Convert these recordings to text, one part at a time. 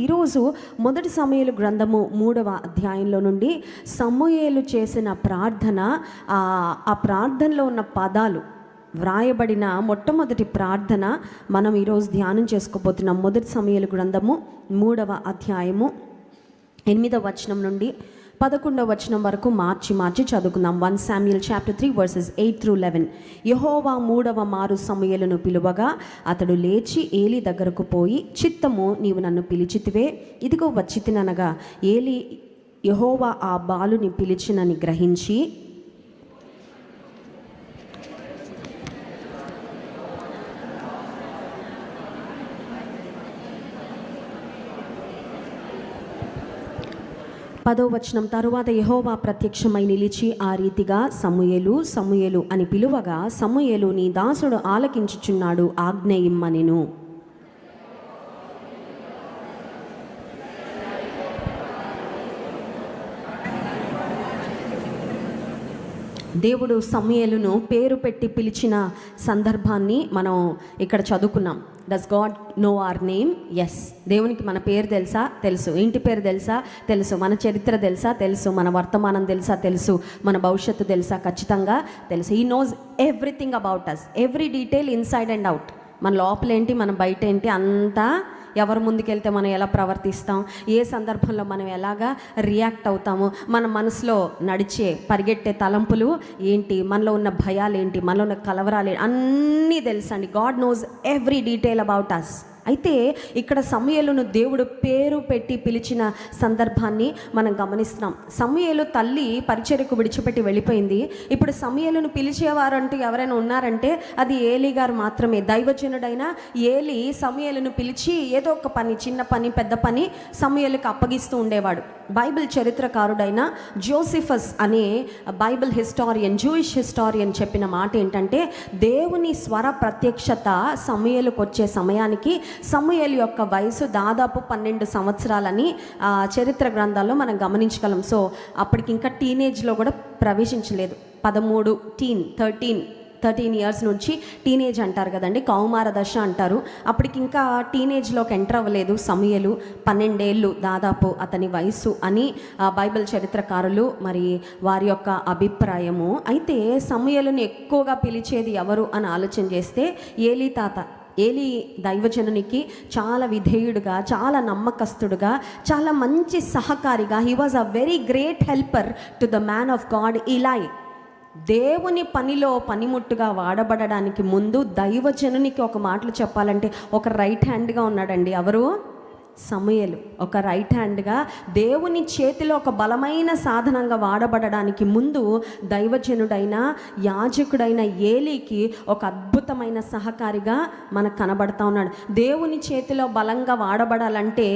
ఈరోజు మొదటి సమూయేలు గ్రంథము 3వ అధ్యాయంలో నుండి సమూయేలు చేసిన ప్రార్థన, ఆ ప్రార్థనలో ఉన్న పదాలు వ్రాయబడిన మొట్టమొదటి ప్రార్థన మనం ఈరోజు ధ్యానం చేసుకోబోతున్నాం. మొదటి సమూయేలు గ్రంథము 3వ అధ్యాయము 8వ వచనం నుండి 11వ వచనం వరకు మార్చి చదువుకుందాం. 1 Samuel chapter 3 verses 8 through 11. యెహోవా 3వ మారు సమూయేలును పిలువగా అతడు లేచి ఏలీ దగ్గరకు పోయి, చిత్తము నీవు నన్ను పిలిచితివే, ఇదిగో వచ్చితిననగా ఏలీ యెహోవా ఆ బాలుని పిలిచినని గ్రహించి పదో వచనం, తరువాత యెహోవా ప్రత్యక్షమై నిలిచి ఆ రీతిగా సమూయేలు సమూయేలు అని పిలువగా, సమూయేలు నీ దాసుడు ఆలకించుచున్నాడు, ఆజ్ఞ ఇమ్మనెను. దేవుడు సమూయేలును పేరు పెట్టి పిలిచిన సందర్భాన్ని మనం ఇక్కడ చదువుకున్నాం. Does God know our name? Yes. దేవునికి మన పేరు తెలుసా? తెలుసు. ఇంటి పేరు తెలుసా? తెలుసు. మన చరిత్ర తెలుసా? తెలుసు. మన వర్తమానం తెలుసా? తెలుసు. మన భవిష్యత్తు తెలుసా? ఖచ్చితంగా తెలుసు. He knows everything about us, every detail inside and out. మన లోపలేంటి, మన బయట ఏంటి, అంతా, ఎవరు ముందుకెళ్తే మనం ఎలా ప్రవర్తిస్తాం, ఏ సందర్భంలో మనం ఎలాగా రియాక్ట్ అవుతాము, మన మనసులో నడిచే పరిగెట్టే తలంపులు ఏంటి, మనలో ఉన్న భయాలు ఏంటి, మనలో ఉన్న కలవరాలు అన్నీ తెలుసండి. God knows every detail about us. అయితే ఇక్కడ సమూయేలును దేవుడు పేరు పెట్టి పిలిచిన సందర్భాన్ని మనం గమనిస్తున్నాం. సమూయేలు తల్లి పరిచర్యకు విడిచిపెట్టి వెళ్ళిపోయింది. ఇప్పుడు సమూయేలును పిలిచేవారు అంటూ ఎవరైనా ఉన్నారంటే అది ఏలీ గారు మాత్రమే. దైవజనుడైన ఏలీ సమూయేలును పిలిచి ఏదో ఒక పని, చిన్న పని పెద్ద పని సమూయేలుకు అప్పగిస్తూ ఉండేవాడు. బైబిల్ చరిత్రకారుడైన జోసిఫస్ అనే బైబిల్ హిస్టారియన్, జూయిష్ హిస్టారియన్ చెప్పిన మాట ఏంటంటే, దేవుని స్వర ప్రత్యక్షత సమూయేలుకు వచ్చే సమయానికి సమూయేలు యొక్క వయసు దాదాపు 12 సంవత్సరాలని చరిత్ర గ్రంథాల్లో మనం గమనించగలం. సో అప్పటికి ఇంకా టీనేజ్లో కూడా ప్రవేశించలేదు. 13 ఇయర్స్ నుంచి టీనేజ్ అంటారు కదండి, కౌమార దశ అంటారు. అప్పటికి ఇంకా టీనేజ్లోకి ఎంటర్ అవ్వలేదు సమూయేలు. 12 ఏళ్ళు దాదాపు అతని వయసు అని బైబిల్ చరిత్రకారులు మరి వారి యొక్క అభిప్రాయము. అయితే సమూయేలుని ఎక్కువగా పిలిచేది ఎవరు అని ఆలోచన చేస్తే ఏలీ తాత. ఏలీ దైవజనునికి చాలా విధేయుడుగా, చాలా నమ్మకస్తుడుగా, చాలా మంచి సహకారిగా, he was a very great helper to the man of God Eli. దేవుని పనిలో పనిముట్టుగా వాడబడడానికి ముందు దైవజనునికి ఒక మాటలు చెప్పాలంటే ఒక రైట్ హ్యాండ్గా ఉన్నాడండి. ఎవరు? సమూయేలు. ఒక రైట్ హ్యాండ్గా దేవుని చేతిలో ఒక బలమైన సాధనంగా వాడబడడానికి ముందు దైవజనుడైన యాజకుడైన ఏలీకి ఒక అద్భుతమైన సహకారిగా మనకు కనబడతా ఉన్నాడు. దేవుని చేతిలో బలంగా వాడబడాలంటే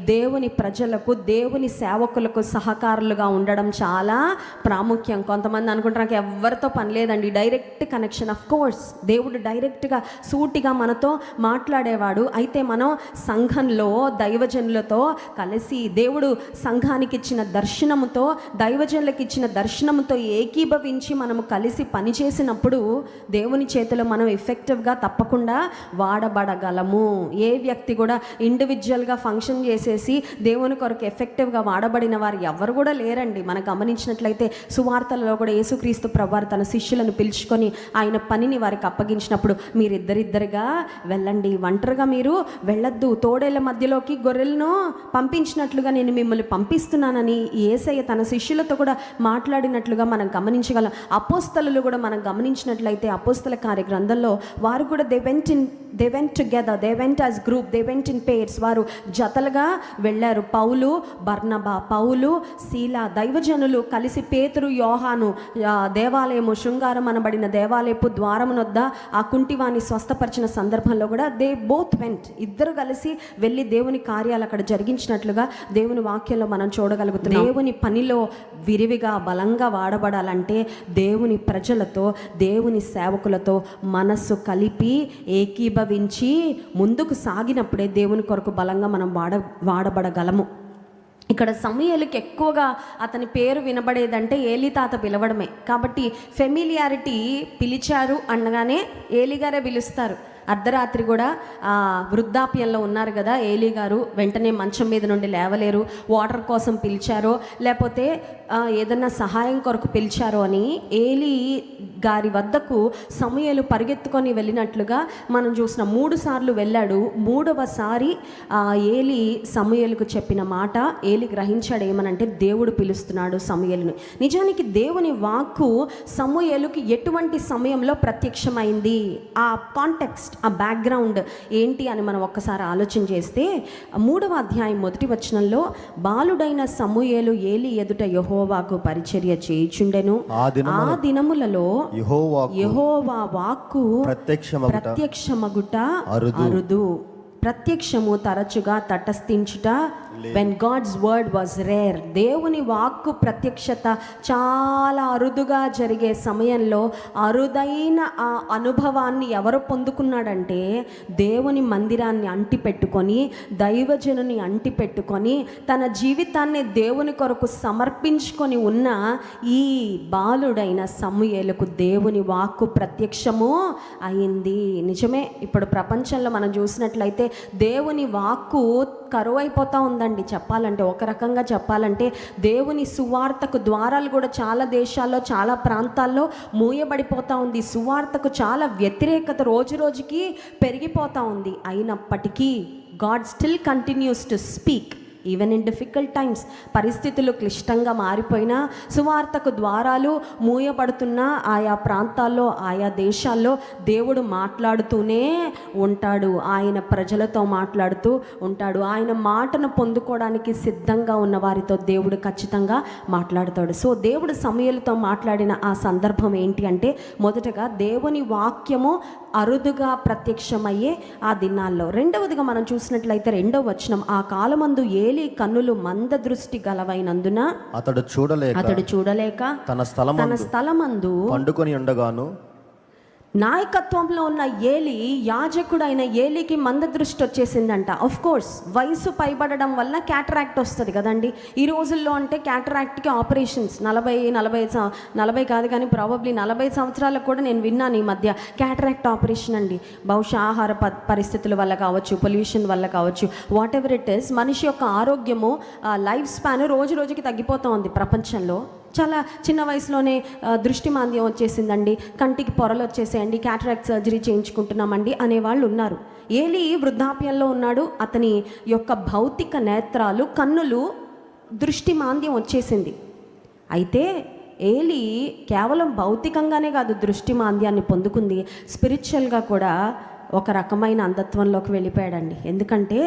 దేవుని ప్రజలకు, దేవుని సేవకులకు సహకారులుగా ఉండడం చాలా ప్రాముఖ్యం. కొంతమంది అనుకుంటారు నాకు ఎవరితో పని లేదండి, డైరెక్ట్ కనెక్షన్. ఆఫ్ కోర్స్ దేవుడు డైరెక్ట్గా సూటిగా మనతో మాట్లాడేవాడు. అయితే మనం సంఘంలో దైవజనులతో కలిసి, దేవుడు సంఘానికి ఇచ్చిన దర్శనముతో, దైవజనులకు ఇచ్చిన దర్శనముతో ఏకీభవించి మనము కలిసి పనిచేసినప్పుడు దేవుని చేతిలో మనం ఎఫెక్టివ్గా తప్పకుండా వాడబడగలము. ఏ వ్యక్తి కూడా ఇండివిజువల్గా ఫంక్షన్ చేసేసి దేవుని కొరకు ఎఫెక్టివ్గా వాడబడిన వారు ఎవరు కూడా లేరండి. మనం గమనించినట్లయితే సువార్తలలో కూడా యేసుక్రీస్తు ప్రభువారు తన శిష్యులను పిలుచుకొని ఆయన పనిని వారికి అప్పగించినప్పుడు మీరిద్దరిద్దరిగా వెళ్ళండి, ఒంటరిగా మీరు వెళ్ళొద్దు, తోడేళ్ల మధ్యలోకి గొర్రెలను పంపించినట్లుగా నేను మిమ్మల్ని పంపిస్తున్నానని యేసయ్య తన శిష్యులతో కూడా మాట్లాడినట్లుగా మనం గమనించగలం. అపోస్తలులు కూడా మనం గమనించినట్లయితే అపోస్తల కార్య గ్రంథంలో వారు కూడా they went together, they went as group, they went in pairs. వారు జతలుగా వెళ్ళారు. పౌలు, బర్నబా, పౌలు, శీలా, దైవజనులు కలిసి పేతురు, యోహాను దేవాలయము, శృంగారం అనబడిన దేవాలయపు ద్వారమునొద్ద ఆ కుంటివాణి స్వస్థపరిచిన సందర్భంలో కూడా దే బోత్ వెంట్. ఇద్దరు కలిసి వెళ్ళి దేవుని కార్యాలు అక్కడ జరిగించినట్లుగా దేవుని వాక్యంలో మనం చూడగలుగుతున్నాం. దేవుని పనిలో విరివిగా బలంగా వాడబడాలంటే దేవుని ప్రజలతో, దేవుని సేవకులతో మనస్సు కలిపి ఏకీభవించి ముందుకు సాగినప్పుడే దేవుని కొరకు బలంగా మనం వాడబడగలము. ఇక్కడ సమూయేలుకి ఎక్కువగా అతని పేరు వినబడేదంటే ఏలీ తాత పిలవడమే. కాబట్టి ఫెమిలియారిటీ, పిలిచారు అనగానే ఏలీగారే పిలుస్తారు. అర్ధరాత్రి కూడా వృద్ధాప్యంలో ఉన్నారు కదా ఏలీ గారు, వెంటనే మంచం మీద నుండి లేవలేరు. వాటర్ కోసం పిలిచారో లేకపోతే ఏదన్నా సహాయం కొరకు పిలిచారో అని ఏలీ గారి వద్దకు సమూయేలు పరిగెత్తుకొని వెళ్ళినట్లుగా మనం చూసిన 3 సార్లు వెళ్ళాడు. 3వసారి ఏలీ సమూయేలుకు చెప్పిన మాట ఏలీ గ్రహించాడు ఏమనంటే దేవుడు పిలుస్తున్నాడు సమూయేలుని. నిజానికి దేవుని వాక్కు సమూయేలుకి ఎటువంటి సమయంలో ప్రత్యక్షమైంది, ఆ కాంటెక్స్ట్, ఆ బ్యాక్గ్రౌండ్ ఏంటి అని మనం ఒక్కసారి ఆలోచన చేస్తే 3వ అధ్యాయం 1వ వచనంలో బాలుడైన సమూయేలు ఏలీ ఎదుట యెహోవాకు పరిచర్య చేయుచుండెను. ఆ దినములలో యెహోవా వాక్కు ప్రత్యక్షమగుట అరుదు. ప్రత్యక్షము తరచుగా తటస్థించుట, when God's word was rare. దేవుని వాక్కు ప్రత్యక్షత చాలా అరుదుగా జరిగే సమయంలో అరుదైన ఆ అనుభవాన్ని ఎవరు పొందుకున్నాడంటే దేవుని మందిరాన్ని అంటిపెట్టుకొని, దైవజనుని అంటిపెట్టుకొని, తన జీవితాన్ని దేవుని కొరకు సమర్పించుకొని ఉన్న ఈ బాలుడైన సమూయేలుకు దేవుని వాక్కు ప్రత్యక్షము అయింది. నిజమే, ఇప్పుడు ప్రపంచంలో మనం చూసినట్లయితే దేవుని వాక్కు కరువైపోతూ ఉందండి. చెప్పాలంటే, ఒక రకంగా చెప్పాలంటే దేవుని సువార్తకు ద్వారాలు కూడా చాలా దేశాల్లో, చాలా ప్రాంతాల్లో మూయబడిపోతూ ఉంది. సువార్తకు చాలా వ్యతిరేకత రోజు రోజుకి పెరిగిపోతూ ఉంది. అయినప్పటికీ God still continues to speak even in difficult times. పరిస్థితులు క్లిష్టంగా మారిపోయినా, సువార్తకు ద్వారాలు మూయబడుతున్న ఆయా ప్రాంతాల్లో, ఆయా దేశాల్లో దేవుడు మాట్లాడుతూనే ఉంటాడు. ఆయన ప్రజలతో మాట్లాడుతూ ఉంటాడు. ఆయన మాటను పొందుకోవడానికి సిద్ధంగా ఉన్న వారితో దేవుడు ఖచ్చితంగా మాట్లాడతాడు. సో దేవుడు సమూయేలుతో మాట్లాడిన ఆ సందర్భం ఏంటి అంటే, మొదటగా దేవుని వాక్యము అరుదుగా ప్రత్యక్షమయ్యే ఆ దినాల్లో. రెండవదిగా మనం చూసినట్లయితే 2వ వచనం, ఆ కాలమందు ఏలీ కన్నులు మంద దృష్టి గలవైనందున అతడు చూడలేక తన స్థలమందు పండుకొని ఉండగాను. నాయకత్వంలో ఉన్న ఏలీ, యాజకుడైన ఏలీకి మంద దృష్టి వచ్చేసిందంట. ఆఫ్ కోర్స్ వయసు పైబడడం వల్ల క్యాటరాక్ట్ వస్తుంది కదండి. ఈ రోజుల్లో అంటే క్యాటరాక్ట్కి ఆపరేషన్స్ 40 కాదు కానీ ప్రాబబ్లీ 40 సంవత్సరాలకు కూడా నేను విన్నాను ఈ మధ్య క్యాటరాక్ట్ ఆపరేషన్ అండి. బహుశా ఆహార పరిస్థితుల వల్ల కావచ్చు, పొల్యూషన్ వల్ల కావచ్చు, వాట్ ఎవర్ ఇట్ ఈస్, మనిషి యొక్క ఆరోగ్యము, లైఫ్ స్పాన్ రోజు రోజుకి తగ్గిపోతూ ఉంది ప్రపంచంలో. చాలా చిన్న వయసులోనే దృష్టి మాంద్యం వచ్చేసిందండి, కంటికి పొరలు వచ్చేసేయండి, క్యాటరాక్ట్ సర్జరీ చేయించుకుంటున్నామండి అనేవాళ్ళు ఉన్నారు. ఏలీ వృద్ధాప్యంలో ఉన్నాడు. అతని యొక్క భౌతిక నేత్రాలు, కన్నులు దృష్టి మాంద్యం వచ్చేసింది. అయితే ఏలీ కేవలం భౌతికంగానే కాదు దృష్టి మాంద్యాన్ని పొందుకుంది, స్పిరిచువల్గా కూడా ఒక రకమైన అంధత్వంలోకి వెళ్ళిపోయాడండి. ఎందుకంటే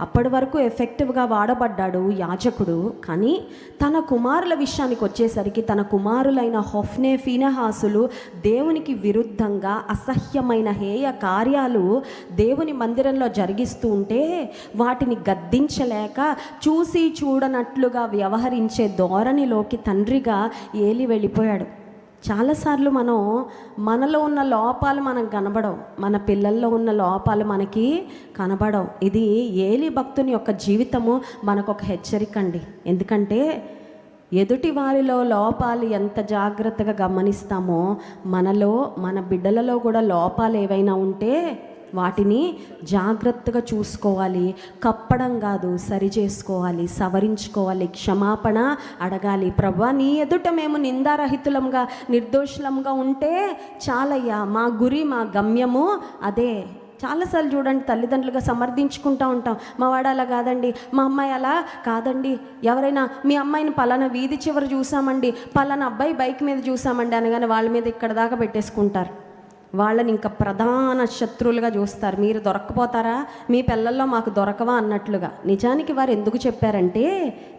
అప్పటి వరకు ఎఫెక్టివ్గా వాడబడ్డాడు యాజకుడు. కానీ తన కుమారుల విషయానికి వచ్చేసరికి, తన కుమారులైన హొఫ్నే, ఫీనెహాసులు దేవునికి విరుద్ధంగా అసహ్యమైన హేయ కార్యాలు దేవుని మందిరంలో జరిగిస్తూ ఉంటే వాటిని గద్దించలేక చూసి చూడనట్లుగా వ్యవహరించే ధోరణిలోకి తండ్రిగా ఏలీ వెళ్ళిపోయాడు. చాలాసార్లు మనలో ఉన్న లోపాలు మనకు కనబడవు, మన పిల్లల్లో ఉన్న లోపాలు మనకి కనబడవు. ఇది ఏలీ భక్తుని యొక్క జీవితము మనకు ఒక హెచ్చరిక అండి. ఎందుకంటే ఎదుటి వారిలో లోపాలు ఎంత జాగ్రత్తగా గమనిస్తామో, మనలో, మన బిడ్డలలో కూడా లోపాలు ఏవైనా ఉంటే వాటిని జాగ్రత్తగా చూసుకోవాలి. కప్పడం కాదు, సరి చేసుకోవాలి, సవరించుకోవాలి, క్షమాపణ అడగాలి. ప్రభువా, నీ ఎదుట మేము నిందారహితులంగా, నిర్దోషులంగా ఉంటే చాలయ్యా, మా గురి, మా గమ్యము అదే. చాలాసార్లు చూడండి, తల్లిదండ్రులుగా సమర్థించుకుంటూ ఉంటాం. మా వాడు అలా కాదండి, మా అమ్మాయి అలా కాదండి. ఎవరైనా మీ అమ్మాయిని పలానా వీధి చివరి చూసామండి, పలానా అబ్బాయి బైక్ మీద చూసామండి అనగానే వాళ్ళ మీద ఇక్కడ దాకా పెట్టేసుకుంటారు. వాళ్ళని ఇంకా ప్రధాన శత్రువులుగా చూస్తారు. మీరు దొరక్కపోతారా, మీ పిల్లల్లో మాకు దొరకవా అన్నట్లుగా. నిజానికి వారు ఎందుకు చెప్పారంటే,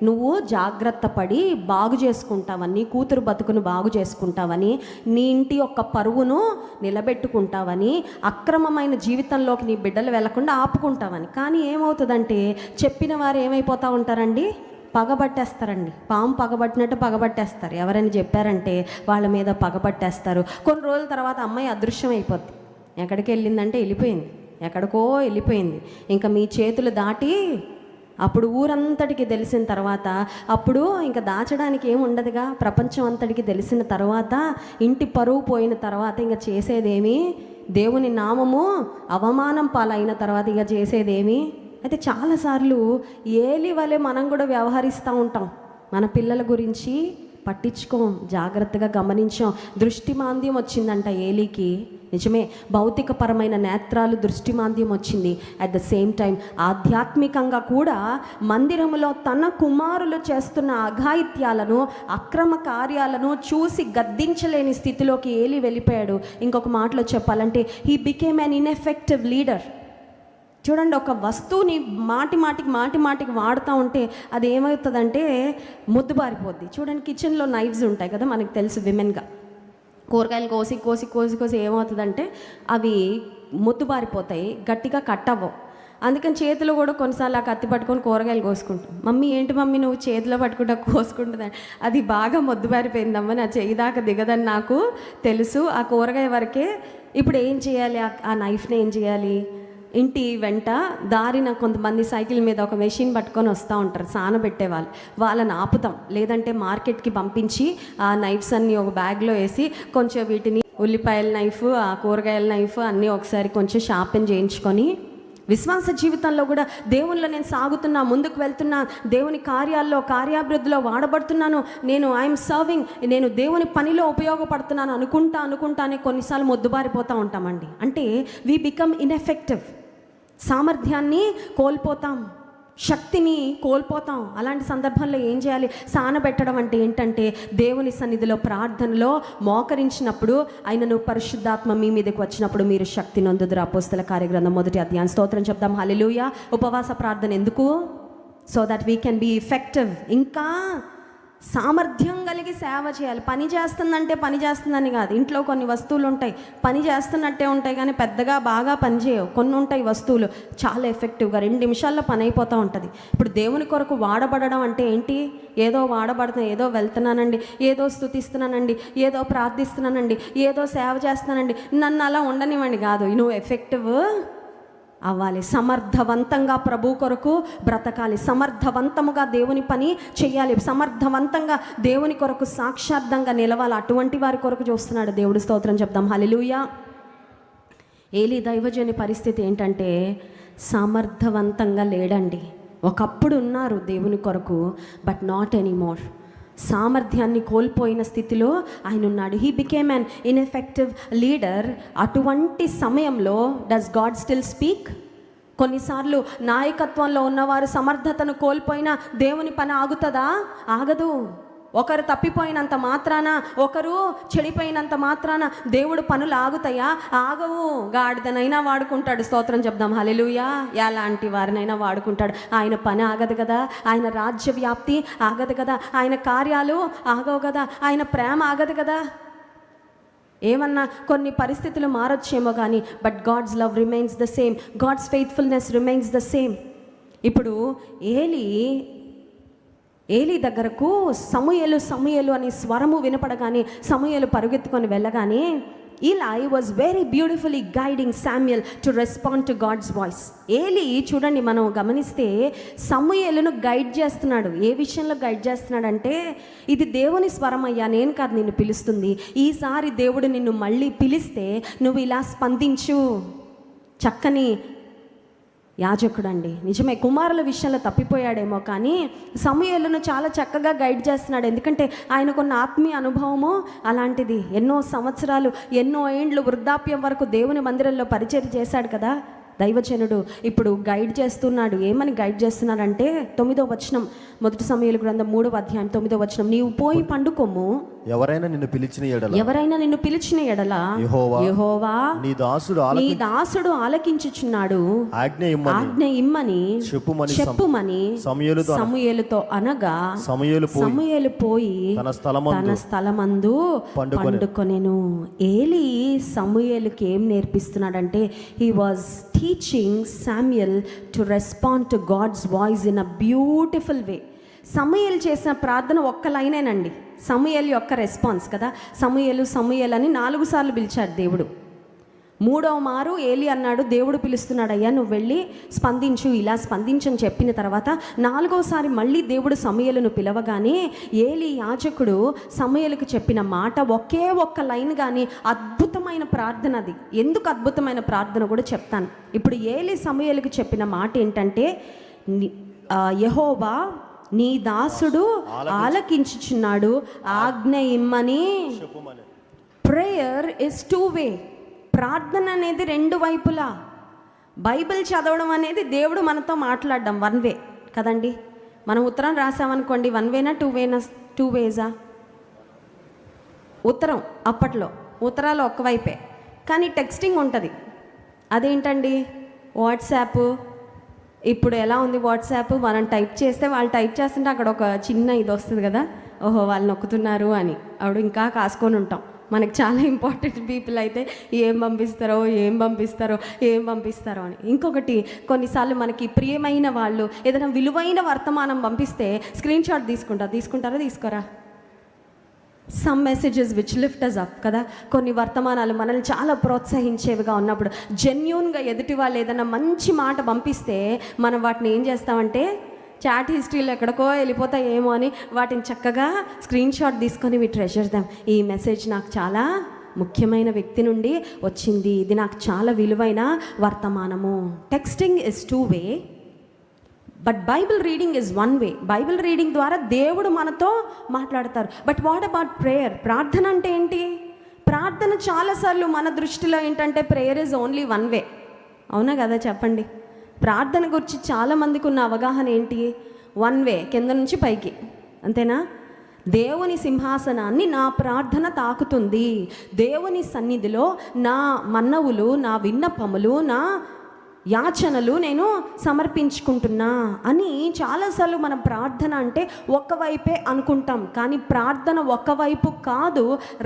నువ్వు జాగ్రత్త పడి బాగు చేసుకుంటావని, నీ కూతురు బతుకును బాగు చేసుకుంటావని, నీ ఇంటి యొక్క పరువును నిలబెట్టుకుంటావని, అక్రమమైన జీవితంలోకి నీ బిడ్డలు వెళ్లకుండా ఆపుకుంటావని. కానీ ఏమవుతుందంటే, చెప్పిన వారు ఏమైపోతూ ఉంటారండి, పగబట్టేస్తారండి. పాము పగబట్టినట్టు పగబట్టేస్తారు. ఎవరైనా చెప్పారంటే వాళ్ళ మీద పగబట్టేస్తారు. కొన్ని రోజుల తర్వాత అమ్మాయి అదృశ్యం అయిపోద్ది. ఎక్కడికి వెళ్ళిందంటే వెళ్ళిపోయింది, ఎక్కడికో వెళ్ళిపోయింది. ఇంకా మీ చేతులు దాటి అప్పుడు ఊరంతటికి తెలిసిన తర్వాత, అప్పుడు ఇంకా దాచడానికి ఏమి ఉండదుగా, ప్రపంచం అంతటికి తెలిసిన తర్వాత, ఇంటి పరువు పోయిన తర్వాత ఇంకా చేసేదేమీ దేవుని నామము అవమానం పాలైన తర్వాత ఇక చేసేదేమి. అయితే చాలాసార్లు ఏలి వలె మనం కూడా వ్యవహరిస్తూ ఉంటాం. మన పిల్లల గురించి పట్టించుకోం, జాగ్రత్తగా గమనించాం. దృష్టిమాంద్యం వచ్చిందంట ఏలీకి. నిజమే, భౌతికపరమైన నేత్రాలు దృష్టిమాంద్యం వచ్చింది. అట్ ద సేమ్ టైం ఆధ్యాత్మికంగా కూడా మందిరములో తన కుమారులు చేస్తున్న అఘాయిత్యాలను, అక్రమ కార్యాలను చూసి గద్దించలేని స్థితిలోకి ఏలి వెళ్ళిపోయాడు. ఇంకొక మాటలో చెప్పాలంటే he became an ineffective leader. చూడండి, ఒక వస్తువుని మాటి మాటికి వాడుతూ ఉంటే అది ఏమవుతుందంటే ముద్దుబారిపోద్ది. చూడండి, కిచెన్లో నైఫ్స్ ఉంటాయి కదా, మనకు తెలుసు విమెన్గా. కూరగాయలు కోసి ఏమవుతుందంటే అవి ముద్దుబారిపోతాయి, గట్టిగా కట్ అవ్వవు. అందుకని చేతిలో కూడా కొన్నిసార్లు ఆ కత్తి పట్టుకొని కూరగాయలు కోసుకుంటాం. మమ్మీ ఏంటి మమ్మీ నువ్వు చేతిలో పట్టుకుంటా కోసుకుంటుందని, అది బాగా ముద్దుబారిపోయిందమ్మా, నా చేయి దాకా దిగదని నాకు తెలుసు, ఆ కూరగాయ వరకే. ఇప్పుడు ఏం చేయాలి, ఆ నైఫ్ని ఏం చేయాలి? ఇంటి వెంట దారిన కొంతమంది సైకిల్ మీద ఒక మెషిన్ పట్టుకొని వస్తూ ఉంటారు, సానబెట్టేవాళ్ళు. వాళ్ళని ఆపుతాం, లేదంటే మార్కెట్కి పంపించి ఆ నైఫ్స్ అన్నీ ఒక బ్యాగ్లో వేసి కొంచెం వీటిని ఉల్లిపాయల నైఫ్, ఆ కూరగాయల నైఫ్ అన్నీ ఒకసారి కొంచెం షార్పెన్ చేయించుకొని, విశ్వాస జీవితంలో కూడా దేవుల్లో నేను సాగుతున్నా, ముందుకు వెళ్తున్నా, దేవుని కార్యాభివృద్ధిలో వాడబడుతున్నాను, ఐఎమ్ సర్వింగ్, నేను దేవుని పనిలో ఉపయోగపడుతున్నాను అనుకుంటానే కొన్నిసార్లు మొద్దుబారిపోతూ ఉంటామండి. అంటే వీ బికమ్ ఇన్ఎఫెక్టివ్. సామర్థ్యాన్ని కోల్పోతాం, శక్తిని కోల్పోతాం. అలాంటి సందర్భంలో ఏం చేయాలి? సానబెట్టడం అంటే ఏంటంటే దేవుని సన్నిధిలో ప్రార్థనలో మోకరించినప్పుడు ఆయనను పరిశుద్ధాత్మ మీ మీదకి వచ్చినప్పుడు మీరు శక్తి నొందుదురు. అపోస్తల కార్యగ్రంథం 1వ అధ్యాయం. స్తోత్రం చెప్దాం. హల్లెలూయా. ఉపవాస ప్రార్థన ఎందుకు? So that we can be effective. ఇంకా సామర్థ్యం కలిగి సేవ చేయాలి. పని చేస్తుందని కాదు. ఇంట్లో కొన్ని వస్తువులు ఉంటాయి, పని చేస్తున్నట్టే ఉంటాయి కానీ పెద్దగా బాగా పనిచేయవు. కొన్ని ఉంటాయి వస్తువులు చాలా ఎఫెక్టివ్గా 2 నిమిషాల్లో పని అయిపోతూ ఉంటుంది. ఇప్పుడు దేవుని కొరకు వాడబడడం అంటే ఏంటి? ఏదో వాడబడుతున్నా, ఏదో వెళ్తున్నానండి, ఏదో స్తుతిస్తున్నానండి, ఏదో ప్రార్థిస్తున్నానండి, ఏదో సేవ చేస్తున్నానండి, నన్ను అలా ఉండనివ్వండి కాదు. నువ్వు ఎఫెక్టివ్ అవ్వాలి. సమర్థవంతంగా ప్రభు కొరకు బ్రతకాలి, సమర్థవంతముగా దేవుని పని చేయాలి, సమర్థవంతంగా దేవుని కొరకు సాక్షార్థంగా నిలవాలి. అటువంటి వారి కొరకు చూస్తున్నాడు దేవుడు. స్తోత్రం చెప్దాం. హల్లెలూయా. ఏలీ దైవజని పరిస్థితి ఏంటంటే సమర్థవంతంగా లేడండి. ఒకప్పుడు ఉన్నారు దేవుని కొరకు, బట్ నాట్ ఎనీమోర్. సామర్థ్యాన్ని కోల్పోయిన స్థితిలో ఆయన ఉన్నాడు. He became an ineffective leader. అటువంటి సమయంలో డస్ గాడ్ స్టిల్ స్పీక్? కొన్నిసార్లు నాయకత్వంలో ఉన్నవారు సమర్థతను కోల్పోయినా దేవుని పని ఆగుతుందా? ఆగదు. ఒకరు తప్పిపోయినంత మాత్రాన, ఒకరు చెడిపోయినంత మాత్రాన దేవుడు పనులు ఆగుతాయా? ఆగవు. గాడిదనైనా వాడుకుంటాడు. స్తోత్రం చెప్దాం. హల్లెలూయా. ఎలాంటి వారినైనా వాడుకుంటాడు. ఆయన పని ఆగదు కదా, ఆయన రాజ్య వ్యాప్తి ఆగదు కదా, ఆయన కార్యాలు ఆగవు కదా, ఆయన ప్రేమ ఆగదు కదా. ఏమన్నా కొన్ని పరిస్థితులు మారొచ్చేమో కానీ but God's love remains the same, God's faithfulness remains the same. ఇప్పుడు ఏలీ దగ్గరకు సమూయేలు అనే స్వరము వినపడగానే సమూయేలు పరుగెత్తుకొని వెళ్ళగానే Eli was very beautifully guiding Samuel to respond to God's voice. Eli చూడండి, మనం గమనిస్తే సమూయేలును గైడ్ చేస్తున్నాడు. ఏ విషయంలో గైడ్ చేస్తున్నాడంటే, ఇది దేవుని స్వరం అయ్యా, నేను కాదు నిన్ను పిలుస్తుంది, ఈసారి దేవుడు నిన్ను మళ్ళీ పిలిస్తే నువ్వు ఇలా స్పందించు. చక్కని యాజకుడు అండి. నిజమే, కుమారుల విషయంలో తప్పిపోయాడేమో కానీ సమూయేలును చాలా చక్కగా గైడ్ చేస్తున్నాడు. ఎందుకంటే ఆయనకున్న ఆత్మీయ అనుభవము అలాంటిది. ఎన్నో సంవత్సరాలు, ఎన్నో ఏండ్లు వృద్ధాప్యం వరకు దేవుని మందిరంలో పరిచర్య చేశాడు కదా దైవజనుడు. ఇప్పుడు గైడ్ చేస్తున్నాడు. ఏమని గైడ్ చేస్తున్నాడంటే 9వ వచనం, 1 సమూయేలు గ్రంథం 3వ అధ్యాయం 9వ వచనం. నీవు పోయి పండుకోము, ఎవరైనా నిన్ను పిలిచిన ఎడల యెహోవా నీ దాసుడు ఆలకించుచున్నాడు, ఆజ్ఞ ఇమ్మని చెప్పుమని సమూయేలుతో అనగా సమూయేలు పోయి తన స్థలమందు పండుకొనెను. ఏలీ సమూయేలుకి ఏం నేర్పిస్తున్నాడంటే, he was teaching Samuel to respond to God's voice in a beautiful way. సమూయేలు చేసిన ప్రార్థన ఒక్క లైనేనండి. సమూయేలు యొక్క రెస్పాన్స్ కదా. సమూయేలు అని 4 సార్లు పిలిచాడు దేవుడు. మూడవ మారు ఏలి అన్నాడు, దేవుడు పిలుస్తున్నాడు, అయ్యా నువ్వు వెళ్ళి స్పందించు, ఇలా స్పందించని చెప్పిన తర్వాత నాలుగోసారి మళ్ళీ దేవుడు సమూయేలును పిలవగానే ఏలి యాజకుడు సమూయేలుకు చెప్పిన మాట ఒకే ఒక్క లైన్, కానీ అద్భుతమైన ప్రార్థన అది. ఎందుకు అద్భుతమైన ప్రార్థన కూడా చెప్తాను. ఇప్పుడు ఏలి సమూయేలుకు చెప్పిన మాట ఏంటంటే, యెహోవా నీ దాసుడు ఆలకించుచున్నాడు, ఆజ్ఞ ఇమ్మని. ప్రేయర్ ఇస్ టూ వే. ప్రార్థన అనేది రెండు వైపులా. బైబిల్ చదవడం అనేది దేవుడు మనతో మాట్లాడడం వన్ వే కదండి. మనం ఉత్తరం రాసామనుకోండి, వన్ వేనా టూ వేనా? టూ వేజా? ఉత్తరం అప్పట్లో ఉత్తరాలు ఒక్కవైపే, కానీ టెక్స్టింగ్ ఉంటుంది. అదేంటండి వాట్సాప్. ఇప్పుడు ఎలా ఉంది వాట్సాప్, మనం టైప్ చేస్తే వాళ్ళు టైప్ చేస్తుంటే అక్కడ ఒక చిన్న ఇది వస్తుంది కదా, ఓహో వాళ్ళు నొక్కుతున్నారు అని. అప్పుడు ఇంకా కాసుకొని ఉంటాం. మనకు చాలా ఇంపార్టెంట్ పీపుల్ అయితే ఏం పంపిస్తారో అని. ఇంకొకటి, కొన్నిసార్లు మనకి ప్రియమైన వాళ్ళు ఏదైనా విలువైన వర్తమానం పంపిస్తే స్క్రీన్ షాట్ తీసుకుంటారా తీసుకోరా? Some messages which lift us up కదా. కొన్ని వర్తమానాలు మనల్ని చాలా ప్రోత్సహించేవిగా ఉన్నప్పుడు, జెన్యూన్గా ఎదుటి వాళ్ళు ఏదైనా మంచి మాట పంపిస్తే మనం వాటిని ఏం చేస్తామంటే, చాట్ హిస్టరీలో ఎక్కడికో వెళ్ళిపోతాయేమో అని వాటిని చక్కగా స్క్రీన్ షాట్ తీసుకొని వి ట్రెజర్ దెమ్. ఈ మెసేజ్ నాకు చాలా ముఖ్యమైన వ్యక్తి నుండి వచ్చింది, ఇది నాకు చాలా విలువైన వర్తమానము. Texting is two way, but Bible reading is one way. Bible reading ద్వారా దేవుడు మనతో మాట్లాడతారు. But what about prayer? ప్రార్థన అంటే ఏంటి? ప్రార్థన చాలాసార్లు మన దృష్టిలో ఏంటంటే prayer is only one way. అవునా కదా చెప్పండి. ప్రార్థన గురించి చాలామందికి ఉన్న అవగాహన ఏంటి? వన్ వే, కింద నుంచి పైకి, అంతేనా? దేవుని సింహాసనాన్ని నా ప్రార్థన తాకుతుంది, దేవుని సన్నిధిలో నా మన్నవులు, నా విన్నపములు, నా యాచనలు నేను సమర్పించుకుంటున్నా అని చాలాసార్లు మనం ప్రార్థన అంటే ఒక్కవైపే అనుకుంటాం. కానీ ప్రార్థన ఒకవైపు కాదు,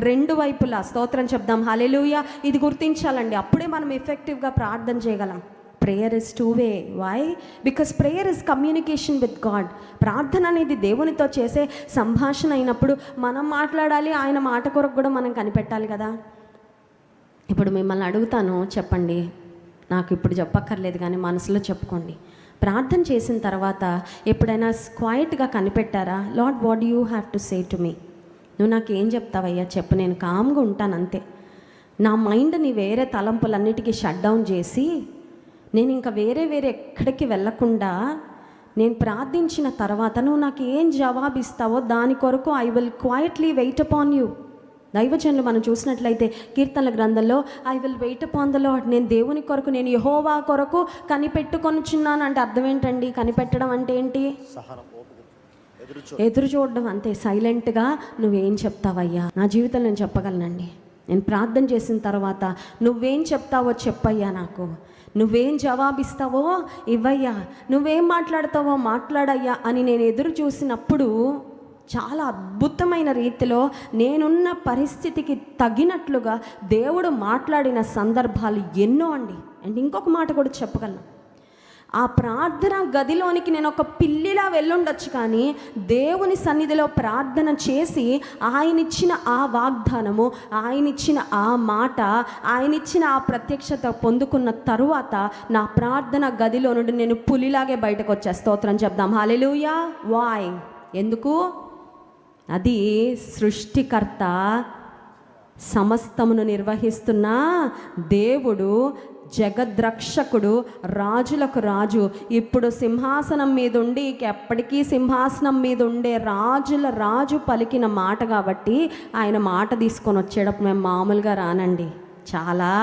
రెండు వైపులా. స్తోత్రం చెప్దాం, హల్లెలూయా. ఇది గుర్తించాలండి, అప్పుడే మనం ఎఫెక్టివ్గా ప్రార్థన చేయగలం. Prayer is two way. Why? Because prayer is communication with God. ప్రార్థన అనేది దేవునితో చేసే సంభాషణ అయినప్పుడు మనం మాట్లాడాలి, ఆయన మాట కొరకు కూడా మనం కనిపెట్టాలి కదా. ఇప్పుడు మిమ్మల్ని అడుగుతాను, చెప్పండి, నాకు ఇప్పుడు చెప్పక్కర్లేదు కానీ మనసులో చెప్పుకోండి. ప్రార్థన చేసిన తర్వాత ఎప్పుడైనా క్వైట్గా కనిపెట్టారా? Lord, what you have to say to me? నువ్వు నాకు ఏం చెప్తావయ్యా చెప్పు, నేను కామ్గా ఉంటాను అంతే. నా మైండ్ని వేరే తలంపులన్నిటికీ షట్ డౌన్ చేసి నేను ఇంకా వేరే ఎక్కడికి వెళ్ళకుండా నేను ప్రార్థించిన తర్వాత నువ్వు నాకు ఏం జవాబు ఇస్తావో దాని కొరకు I will quietly wait upon you. దైవజనులు మనం చూసినట్లయితే కీర్తనల గ్రంథంలో I will wait upon the Lord. నేను దేవుని కొరకు, నేను యెహోవా కొరకు కనిపెట్టుకొనుచున్నాను అంటే అర్థం ఏంటండి? కనిపెట్టడం అంటే ఏంటి? ఎదురు చూడడం అంతే. సైలెంట్గా నువ్వేం చెప్తావయ్యా? నా జీవితంలో నేను చెప్పగలనండి. నేను ప్రార్థన చేసిన తర్వాత నువ్వేం చెప్తావో చెప్పయ్యా, నాకు నువ్వేం జవాబిస్తావో ఇవ్వయ్యా, నువ్వేం మాట్లాడతావో మాట్లాడయ్యా అని నేను ఎదురు చూసినప్పుడు చాలా అద్భుతమైన రీతిలో నేనున్న పరిస్థితికి తగినట్లుగా దేవుడు మాట్లాడిన సందర్భాలు ఎన్నో అండి. అండ్ ఇంకొక మాట కూడా చెప్పగలను, ఆ ప్రార్థన గదిలోనికి నేను ఒక పిల్లిలా వెళ్ళుండొచ్చు, కానీ దేవుని సన్నిధిలో ప్రార్థన చేసి ఆయనిచ్చిన ఆ వాగ్దానము, ఆయనిచ్చిన ఆ మాట, ఆయనిచ్చిన ఆ ప్రత్యక్షత పొందుకున్న తరువాత నా ప్రార్థన గదిలో నుండి నేను పులిలాగే బయటకు వచ్చే. స్తోత్రం చెప్దాం, హల్లెలూయా. వాయ్? ఎందుకు? అది సృష్టికర్త, సమస్తమును నిర్వహిస్తున్న దేవుడు, జగద్రక్షకుడు, రాజులకు రాజు, ఇప్పుడు సింహాసనం మీద ఉండి ఎప్పటికీ సింహాసనం మీద ఉండే రాజుల రాజు పలికిన మాట కాబట్టి ఆయన మాట తీసుకొని వచ్చేటప్పుడు మేము మామూలుగా రానండి, చాలా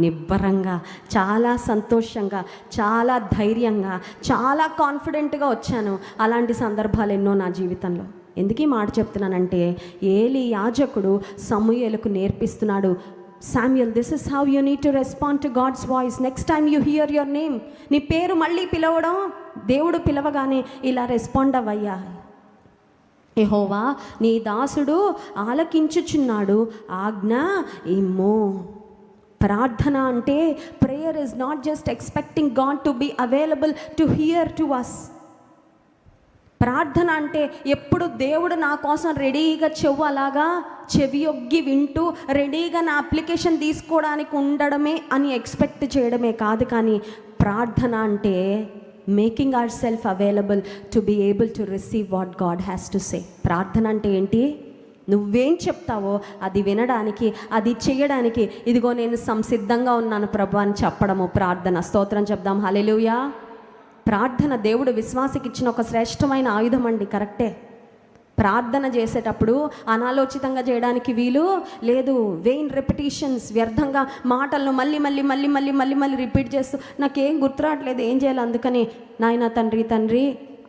నిబ్బరంగా, చాలా సంతోషంగా, చాలా ధైర్యంగా, చాలా కాన్ఫిడెంట్గా వచ్చాను. అలాంటి సందర్భాలు ఎన్నో నా జీవితంలో. ఎందుకు ఈ మాట చెప్తున్నానంటే, ఏలీ యాజకుడు సమూయేలుకు నేర్పిస్తున్నాడు, Samuel, this is how you need to respond to God's voice. Next time you hear your name, నీ పేరు మళ్ళీ పిలవడం, దేవుడు పిలవగానే ఇలా రెస్పాండ్ అవ్వయ్యా. యెహోవా నీ దాసుడు ఆలకించుచున్నాడు, ఆజ్ఞ ఇమ్ము. ప్రార్థన అంటే prayer is not just expecting God to be available to hear to us. ప్రార్థన అంటే ఎప్పుడు దేవుడు నా కోసం రెడీగా చెవు అలాగా చెవియొగ్గి వింటూ రెడీగా నా అప్లికేషన్ తీసుకోవడానికి ఉండడమే అని ఎక్స్పెక్ట్ చేయడమే కాదు, కానీ ప్రార్థన అంటే making our self available to be able to receive what God has to say. ప్రార్థన అంటే ఏంటి? నువ్వేం చెప్తావో అది వినడానికి, అది చేయడానికి, ఇదిగో నేను సంసిద్ధంగా ఉన్నాను ప్రభు అని చెప్పడము ప్రార్థన. స్తోత్రం చెప్దాం. హల్లెలూయా. ప్రార్థన దేవుడు విశ్వాసికి ఇచ్చిన ఒక శ్రేష్టమైన ఆయుధం అండి. కరెక్టే. ప్రార్థన చేసేటప్పుడు అనాలోచితంగా చేయడానికి వీలు లేదు. వెయిన్ రెపిటీషన్స్, వ్యర్థంగా మాటలను మళ్ళీ మళ్ళీ మళ్ళీ మళ్ళీ మళ్ళీ మళ్ళీ రిపీట్ చేస్తూ నాకేం గుర్తురావట్లేదు ఏం చేయాలి అందుకని నాయన తండ్రి తండ్రి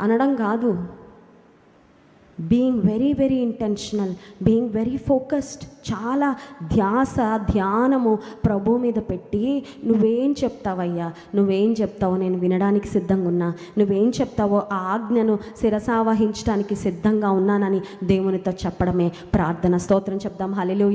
అనడం కాదు. Being very very intentional, being very focused, చాలా ధ్యానము ప్రభు మీద పెట్టి నువ్వేం చెప్తావయ్యా, నువ్వేం చెప్తావో నేను వినడానికి సిద్ధంగా ఉన్నా, నువ్వేం చెప్తావో ఆ ఆజ్ఞను శిరసావహించడానికి సిద్ధంగా ఉన్నానని దేవునితో చెప్పడమే ప్రార్థన. స్తోత్రం చెప్దాం. హల్లెలూయా.